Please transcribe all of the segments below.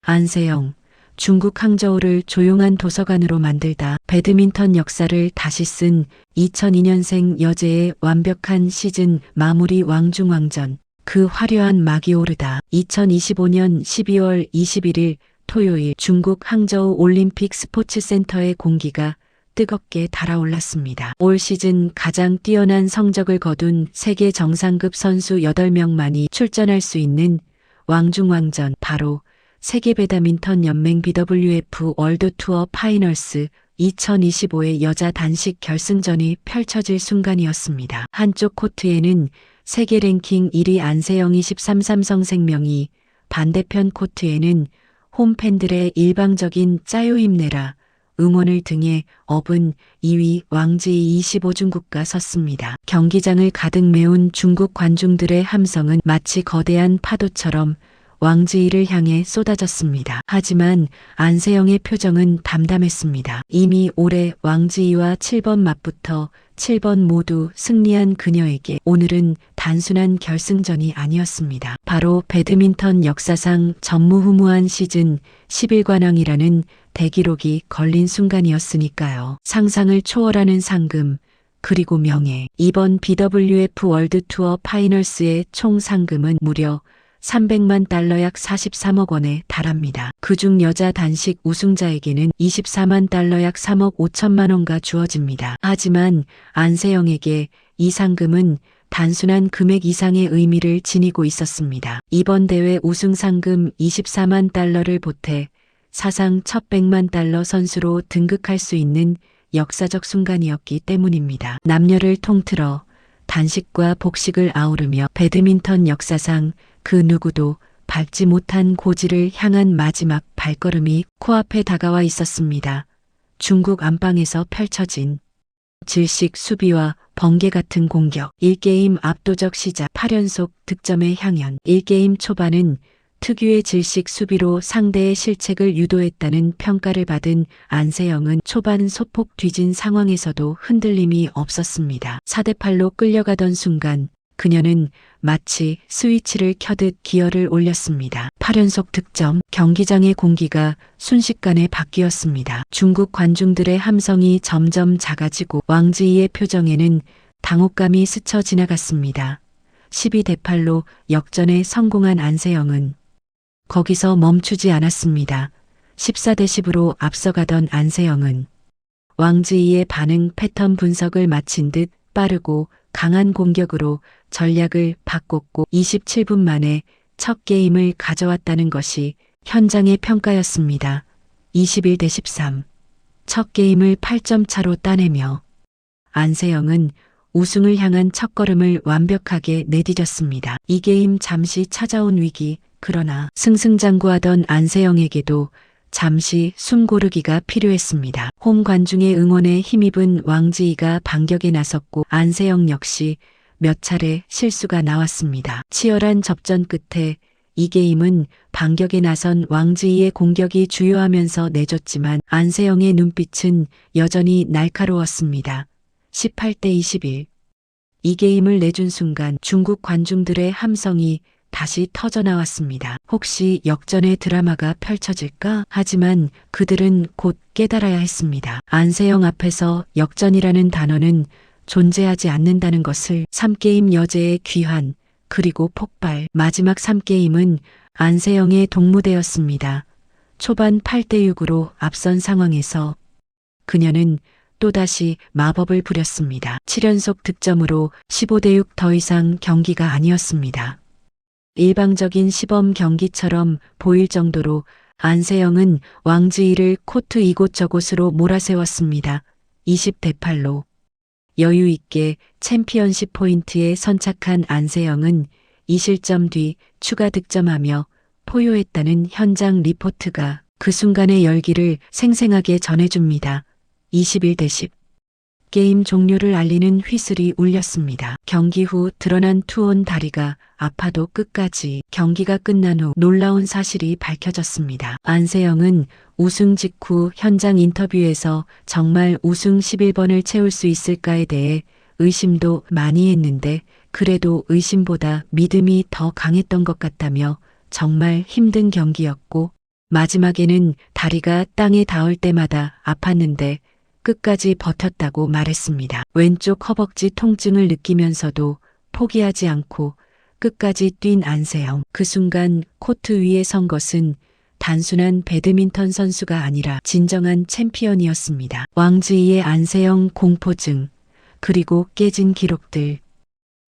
안세영, 중국 항저우를 조용한 도서관으로 만들다. 배드민턴 역사를 다시 쓴 2002년생 여제의 완벽한 시즌 마무리 왕중왕전. 그 화려한 막이 오르다. 2025년 12월 21일 토요일 중국 항저우 올림픽 스포츠센터의 공기가 뜨겁게 달아올랐습니다. 올 시즌 가장 뛰어난 성적을 거둔 세계 정상급 선수 8명만이 출전할 수 있는 왕중왕전, 바로 세계 배드민턴 연맹 BWF 월드 투어 파이널스 2025의 여자 단식 결승전이 펼쳐질 순간이었습니다. 한쪽 코트에는 세계 랭킹 1위 안세영이 13 삼성생명이, 반대편 코트에는 홈팬들의 일방적인 짜요 힘내라 응원을 등에 업은 2위 왕지이 25 중국가 섰습니다. 경기장을 가득 메운 중국 관중들의 함성은 마치 거대한 파도처럼 왕지이를 향해 쏟아졌습니다. 하지만 안세영의 표정은 담담했습니다. 이미 올해 왕지이와 7번 맞붙어 7번 모두 승리한 그녀에게 오늘은 단순한 결승전이 아니었습니다. 바로 배드민턴 역사상 전무후무한 시즌 11관왕이라는 대기록이 걸린 순간이었으니까요. 상상을 초월하는 상금, 그리고 명예. 이번 BWF 월드 투어 파이널스의 총 상금은 무려 300만 달러 약 43억 원에 달합니다. 그중 여자 단식 우승자에게는 24만 달러 약 3억 5천만 원가 주어집니다. 하지만 안세영에게 이 상금은 단순한 금액 이상의 의미를 지니고 있었습니다. 이번 대회 우승 상금 24만 달러를 보태 사상 첫 100만 달러 선수로 등극할 수 있는 역사적 순간이었기 때문입니다. 남녀를 통틀어 단식과 복식을 아우르며 배드민턴 역사상 그 누구도 밟지 못한 고지를 향한 마지막 발걸음이 코앞에 다가와 있었습니다. 중국 안방에서 펼쳐진 질식 수비와 번개 같은 공격. 1게임 압도적 시작. 8연속 득점의 향연. 1게임 초반은 특유의 질식 수비로 상대의 실책을 유도했다는 평가를 받은 안세영은 초반 소폭 뒤진 상황에서도 흔들림이 없었습니다. 4대8로 끌려가던 순간 그녀는 마치 스위치를 켜듯 기어를 올렸습니다. 8연속 득점. 경기장의 공기가 순식간에 바뀌었습니다. 중국 관중들의 함성이 점점 작아지고 왕지이의 표정에는 당혹감이 스쳐 지나갔습니다. 12대8로 역전에 성공한 안세영은 거기서 멈추지 않았습니다. 14대10으로 앞서가던 안세영은 왕지이의 반응 패턴 분석을 마친 듯 빠르고 강한 공격으로 전략을 바꿨고 27분 만에 첫 게임을 가져왔다는 것이 현장의 평가였습니다. 21대13. 첫 게임을 8점 차로 따내며 안세영은 우승을 향한 첫걸음을 완벽하게 내디뎠습니다. 이 게임 잠시 찾아온 위기, 그러나 승승장구하던 안세영에게도 잠시 숨 고르기가 필요했습니다. 홈 관중의 응원에 힘입은 왕지이가 반격에 나섰고 안세영 역시 몇 차례 실수가 나왔습니다. 치열한 접전 끝에 이 게임은 반격에 나선 왕지이의 공격이 주요하면서 내줬지만 안세영의 눈빛은 여전히 날카로웠습니다. 18대21. 이 게임을 내준 순간 중국 관중들의 함성이 다시 터져나왔습니다. 혹시 역전의 드라마가 펼쳐질까? 하지만 그들은 곧 깨달아야 했습니다. 안세영 앞에서 역전이라는 단어는 존재하지 않는다는 것을. 3게임 여제의 귀환, 그리고 폭발. 마지막 3게임은 안세영의 동무대였습니다. 초반 8대6으로 앞선 상황에서 그녀는 또다시 마법을 부렸습니다. 7연속 득점으로 15대6. 더 이상 경기가 아니었습니다. 일방적인 시범 경기처럼 보일 정도로 안세영은 왕지이를 코트 이곳저곳으로 몰아세웠습니다. 20대8로 여유 있게 챔피언십 포인트에 선착한 안세영은 2실점 뒤 추가 득점하며 포효했다는 현장 리포트가 그 순간의 열기를 생생하게 전해줍니다. 21대10. 게임 종료를 알리는 휘슬이 울렸습니다. 경기 후 드러난 투혼 다리가 아파도 끝까지. 경기가 끝난 후 놀라운 사실이 밝혀졌습니다. 안세영은 우승 직후 현장 인터뷰에서 정말 우승 11번을 채울 수 있을까에 대해 의심도 많이 했는데 그래도 의심보다 믿음이 더 강했던 것 같다며 정말 힘든 경기였고 마지막에는 다리가 땅에 닿을 때마다 아팠는데 끝까지 버텼다고 말했습니다. 왼쪽 허벅지 통증을 느끼면서도 포기하지 않고 끝까지 뛴 안세영. 그 순간 코트 위에 선 것은 단순한 배드민턴 선수가 아니라 진정한 챔피언이었습니다. 왕지이의 안세영 공포증, 그리고 깨진 기록들.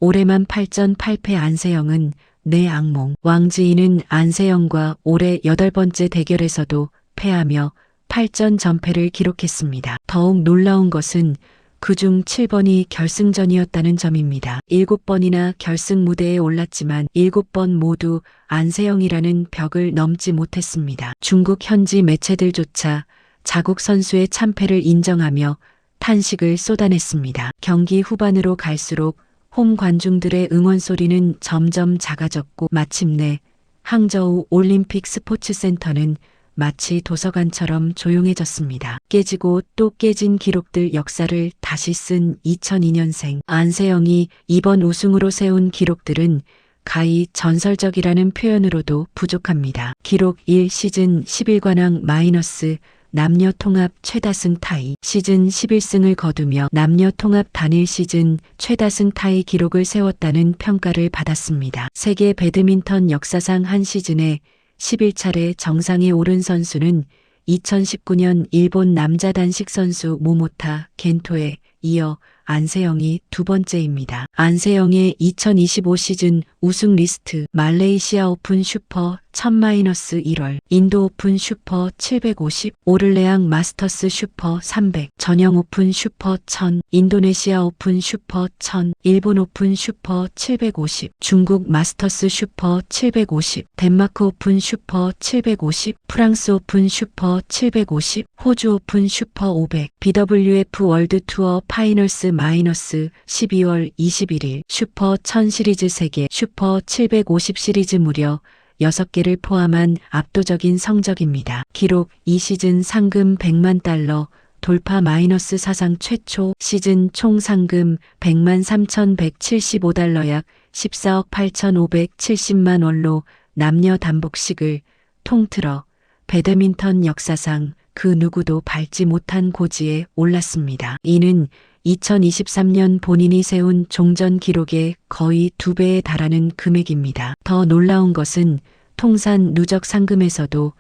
올해만 8전 8패 안세영은 내 악몽. 왕지이는 안세영과 올해 8번째 대결에서도 패하며 8전 전패를 기록했습니다. 더욱 놀라운 것은 그중 7번이 결승전이었다는 점입니다. 7번이나 결승 무대에 올랐지만 7번 모두 안세영이라는 벽을 넘지 못했습니다. 중국 현지 매체들조차 자국 선수의 참패를 인정하며 탄식을 쏟아냈습니다. 경기 후반으로 갈수록 홈 관중들의 응원 소리는 점점 작아졌고 마침내 항저우 올림픽 스포츠센터는 마치 도서관처럼 조용해졌습니다. 깨지고 또 깨진 기록들 역사를 다시 쓴 2002년생 안세영이 이번 우승으로 세운 기록들은 가히 전설적이라는 표현으로도 부족합니다. 기록 1 시즌 11관왕 마이너스 남녀 통합 최다승 타이 시즌 11승을 거두며 남녀 통합 단일 시즌 최다승 타이 기록을 세웠다는 평가를 받았습니다. 세계 배드민턴 역사상 한 시즌에 11차례 정상에 오른 선수는 2019년 일본 남자 단식 선수 모모타 겐토에 이어 안세영이 두 번째입니다. 안세영의 2025 시즌 우승 리스트: 말레이시아 오픈 슈퍼 1000-1월, 인도 오픈 슈퍼 750, 오를레앙 마스터스 슈퍼 300, 전형 오픈 슈퍼 1000, 인도네시아 오픈 슈퍼 1000, 일본 오픈 슈퍼 750, 중국 마스터스 슈퍼 750, 덴마크 오픈 슈퍼 750, 프랑스 오픈 슈퍼 750, 호주 오픈 슈퍼 500, BWF 월드 투어 파이널스 마이너스 12월 21일, 슈퍼 1000 시리즈 세계, 슈퍼 750 시리즈 무려 6개를 포함한 압도적인 성적입니다. 기록 2 시즌 상금 100만 달러 돌파 마이너스 사상 최초 시즌 총 상금 100만 3,175달러 약 14억 8,570만 원로 남녀 단복식을 통틀어 배드민턴 역사상 그 누구도 밟지 못한 고지에 올랐습니다. 이는 2023년 본인이 세운 종전 기록의 거의 2배에 달하는 금액입니다. 더 놀라운 것은 통산 누적 상금에서도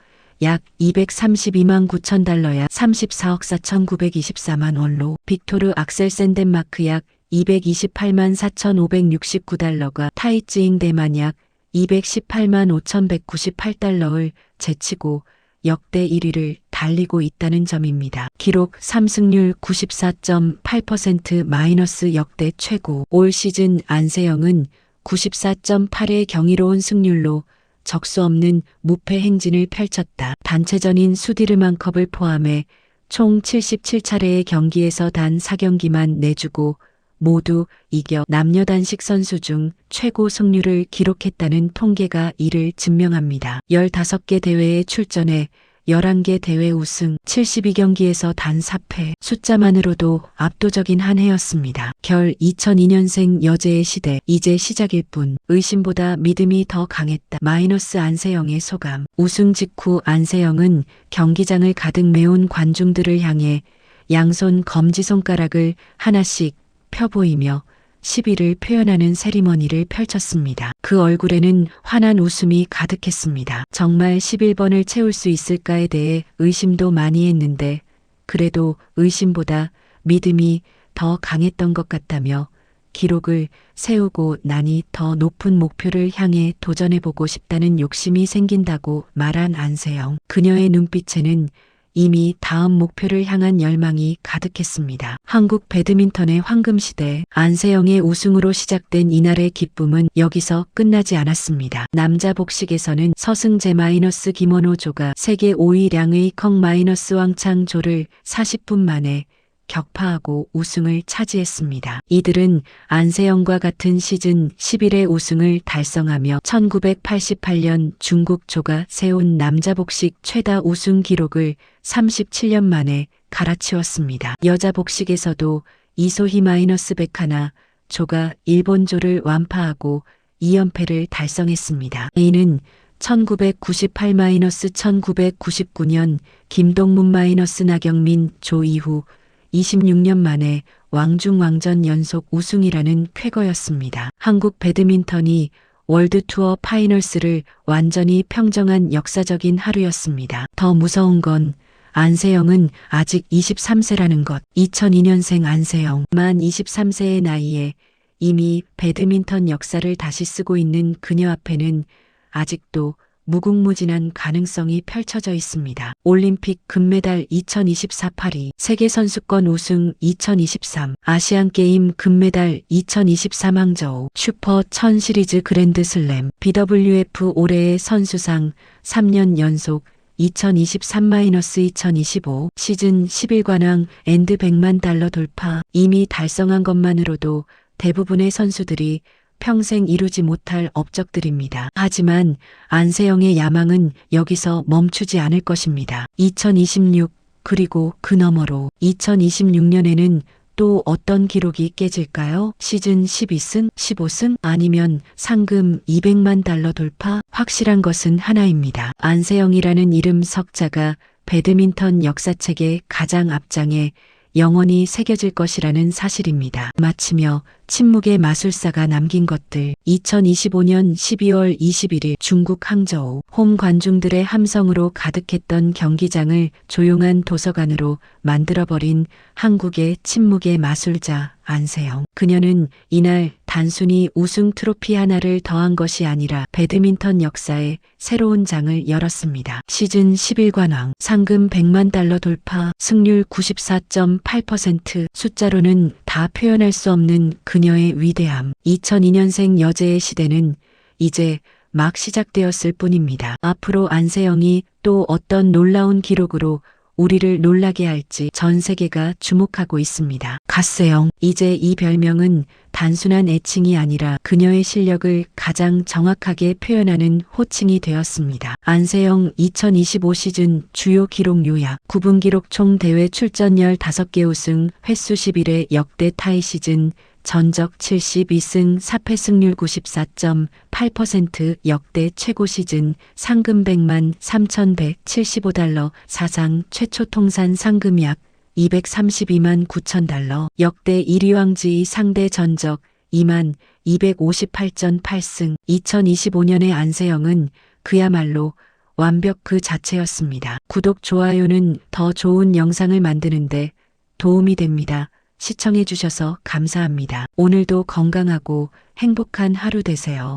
약 232만 9천 달러 약 34억 4,924만 원로 빅토르 악셀센 덴마크 약 228만 4,569달러가 타이찌잉 대만 약 218만 5,198달러를 제치고 역대 1위를 달리고 있다는 점입니다. 기록 3승률 94.8% 마이너스 역대 최고. 올 시즌 안세영은 94.8의 경이로운 승률로 적수 없는 무패 행진을 펼쳤다. 단체전인 수디르만컵을 포함해 총 77차례의 경기에서 단 4경기만 내주고 모두 이겨 남녀 단식 선수 중 최고 승률을 기록했다는 통계가 이를 증명합니다. 15개 대회에 출전해 11개 대회 우승, 72경기에서 단 4패, 숫자만으로도 압도적인 한 해였습니다. 결 2002년생 여제의 시대, 이제 시작일 뿐. 의심보다 믿음이 더 강했다. 마이너스 안세영의 소감. 우승 직후 안세영은 경기장을 가득 메운 관중들을 향해 양손 검지손가락을 하나씩 펴보이며 시비를 표현하는 세리머니를 펼쳤습니다. 그 얼굴에는 환한 웃음이 가득했습니다. 정말 11번을 채울 수 있을까에 대해 의심도 많이 했는데 그래도 의심보다 믿음이 더 강했던 것 같다며 기록을 세우고 나니 더 높은 목표를 향해 도전해보고 싶다는 욕심이 생긴다고 말한 안세영. 그녀의 눈빛에는 이미 다음 목표를 향한 열망이 가득했습니다. 한국 배드민턴의 황금시대, 안세영의 우승으로 시작된 이날의 기쁨은 여기서 끝나지 않았습니다. 남자 복식에서는 서승재 마이너스 김원호조가 세계 5위 량의 컹 마이너스 왕창조를 40분 만에 격파하고 우승을 차지했습니다. 이들은 안세영과 같은 시즌 11회 우승을 달성하며 1988년 중국 조가 세운 남자 복식 최다 우승 기록을 37년 만에 갈아치웠습니다. 여자 복식에서도 이소희 마이너스 백하나 조가 일본 조를 완파하고 2연패를 달성했습니다. 이는 1998-1999년 김동문-나경민 조 이후 26년 만에 왕중왕전 연속 우승이라는 쾌거였습니다. 한국 배드민턴이 월드투어 파이널스를 완전히 평정한 역사적인 하루였습니다. 더 무서운 건 안세영은 아직 23세라는 것. 2002년생 안세영. 만 23세의 나이에 이미 배드민턴 역사를 다시 쓰고 있는 그녀 앞에는 아직도 무궁무진한 가능성이 펼쳐져 있습니다. 올림픽 금메달 2024 파리, 세계선수권 우승 2023, 아시안게임 금메달 2023 항저우, 슈퍼 1000 시리즈 그랜드슬램, BWF 올해의 선수상 3년 연속 2023-2025 시즌 11관왕 앤드 100만 달러 돌파. 이미 달성한 것만으로도 대부분의 선수들이 평생 이루지 못할 업적들입니다. 하지만 안세영의 야망은 여기서 멈추지 않을 것입니다. 2026 그리고 그 너머로 2026년에는 또 어떤 기록이 깨질까요? 시즌 12승, 15승 아니면 상금 200만 달러 돌파? 확실한 것은 하나입니다. 안세영이라는 이름 석자가 배드민턴 역사책의 가장 앞장에 영원히 새겨질 것이라는 사실입니다. 마치며 침묵의 마술사가 남긴 것들. 2025년 12월 21일 중국 항저우. 홈 관중들의 함성으로 가득했던 경기장을 조용한 도서관으로 만들어버린 한국의 침묵의 마술자 안세영. 그녀는 이날 단순히 우승 트로피 하나를 더한 것이 아니라 배드민턴 역사에 새로운 장을 열었습니다. 시즌 11관왕, 상금 100만 달러 돌파, 승률 94.8%. 숫자로는 다 표현할 수 없는 그녀의 위대함. 2002년생 여제의 시대는 이제 막 시작되었을 뿐입니다. 앞으로 안세영이 또 어떤 놀라운 기록으로 우리를 놀라게 할지 전 세계가 주목하고 있습니다. 갓세영. 이제 이 별명은 단순한 애칭이 아니라 그녀의 실력을 가장 정확하게 표현하는 호칭이 되었습니다. 안세영 2025 시즌 주요 기록 요약. 9분 기록 총 대회 출전 15개 우승, 횟수 11회 역대 타이 시즌 전적 72승 4패 승률 94.8% 역대 최고 시즌 상금 100만 3,175달러 사상 최초 통산 상금 약 232만 9천 달러 역대 1위 왕지의 상대 전적 2만 258.8승 2025년의 안세영은 그야말로 완벽 그 자체였습니다. 구독, 좋아요는 더 좋은 영상을 만드는데 도움이 됩니다. 시청해주셔서 감사합니다. 오늘도 건강하고 행복한 하루 되세요.